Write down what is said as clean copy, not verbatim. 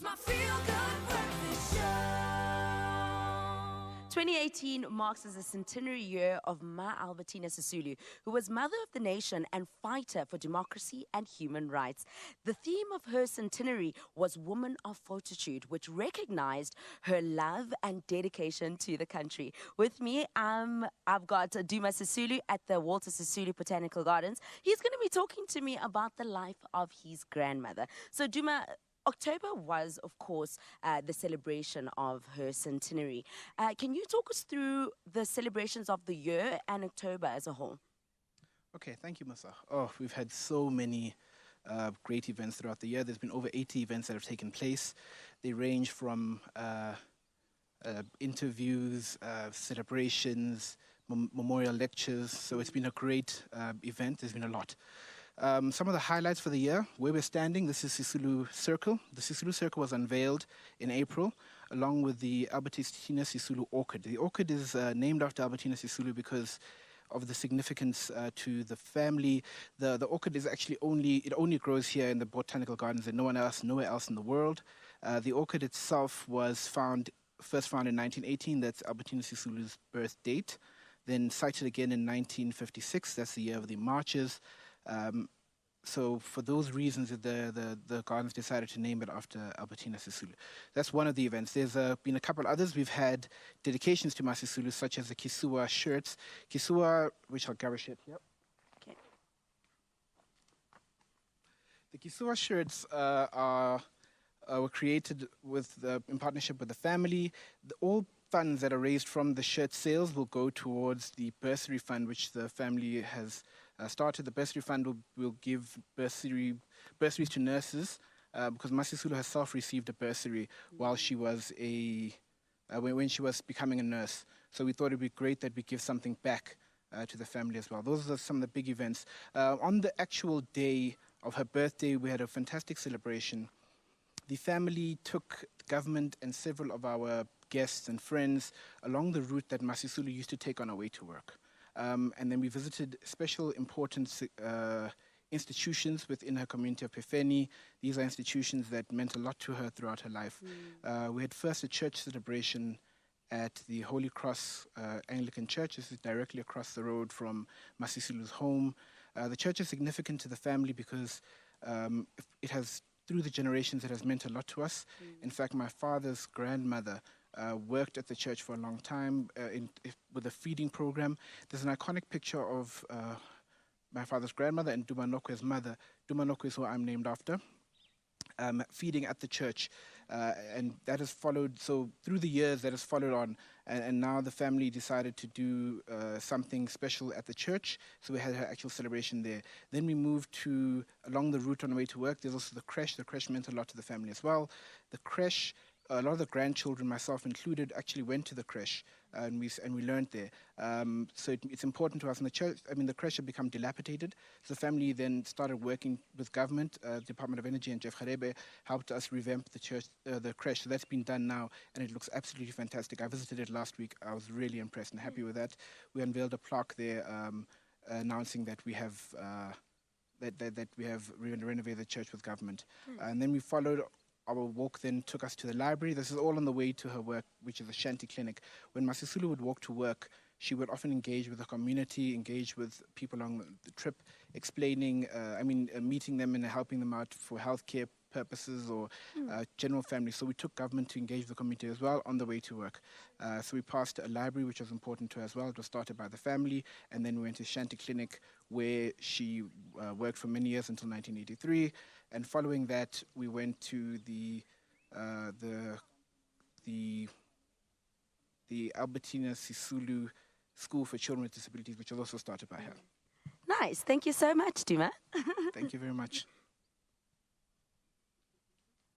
It's my feel-good breakfast show. 2018 marks as a centenary year of Ma Albertina Sisulu, who was mother of the nation and fighter for democracy and human rights. The theme of her centenary was Woman of Fortitude, which recognized her love and dedication to the country. With me, I've got Duma Sisulu at the Walter Sisulu Botanical Gardens. He's going to be talking to me about the life of his grandmother. So, Duma, October was, of course, the celebration of her centenary. Can you talk us through the celebrations of the year and October as a whole? Okay, thank you, Musa. Oh, we've had so many great events throughout the year. There's been over 80 events that have taken place. They range from interviews, celebrations, memorial lectures. So it's been a great event. There's been a lot. Some of the highlights for the year, where we're standing, this is Sisulu Circle. The Sisulu Circle was unveiled in April, along with the Albertina Sisulu Orchid. The orchid is named after Albertina Sisulu because of the significance to the family. The orchid is actually only grows here in the botanical gardens and nowhere else in the world. The orchid itself was first found in 1918. That's Albertina Sisulu's birth date. Then cited again in 1956. That's the year of the marches. So for those reasons, the gardens decided to name it after Albertina Sisulu. That's one of the events. There's been a couple others. We've had dedications to Ma Sisulu, such as the Kisua shirts. Kisua, which I'll grab a shirt here. Okay. The Kisua shirts were created in partnership with the family. All funds that are raised from the shirt sales will go towards the bursary fund, which the family has started. The bursary fund will give bursaries to nurses because Ma Sisulu herself received a bursary while she was when she was becoming a nurse. So we thought it'd be great that we give something back to the family as well. Those are some of the big events. On the actual day of her birthday, we had a fantastic celebration. The family took the government and several of our guests and friends along the route that Ma Sisulu used to take on her way to work. And then we visited special important institutions within her community of Pefeni. These are institutions that meant a lot to her throughout her life. We had first a church celebration at the Holy Cross Anglican Church. This is directly across the road from Ma Sisulu's home. The church is significant to the family because it has, through the generations, it has meant a lot to us. In fact, my father's grandmother worked at the church for a long time with a feeding program. There's an iconic picture of my father's grandmother and Dumanokwe's mother. Dumanokwe is who I'm named after, feeding at the church. And that has followed, so through the years that has followed on, and now the family decided to do something special at the church, so we had her actual celebration there. Then we moved to, along the route on the way to work, there's also the creche. The creche meant a lot to the family as well. The creche, a lot of the grandchildren, myself included, actually went to the creche, and we learned there. So it's important to us. And the church, the creche had become dilapidated. So the family then started working with government. Department of Energy and Jeff Kharebe helped us revamp the church, the creche. So that's been done now, and it looks absolutely fantastic. I visited it last week. I was really impressed and happy with that. We unveiled a plaque there announcing that we have that we have renovated the church with government. And then we followed. Our walk then took us to the library. This is all on the way to her work, which is a shanty clinic. When Ma Sisulu would walk to work, she would often engage with the community, engage with people along the trip, explaining, meeting them and helping them out for healthcare purposes or general family. So we took government to engage the community as well on the way to work. So we passed a library, which was important to her as well. It was started by the family, and then we went to Shanty Clinic, where she worked for many years until 1983. And following that, we went to the Albertina Sisulu School for Children with Disabilities, which was also started by her. Nice. Thank you so much, Duma. Thank you very much.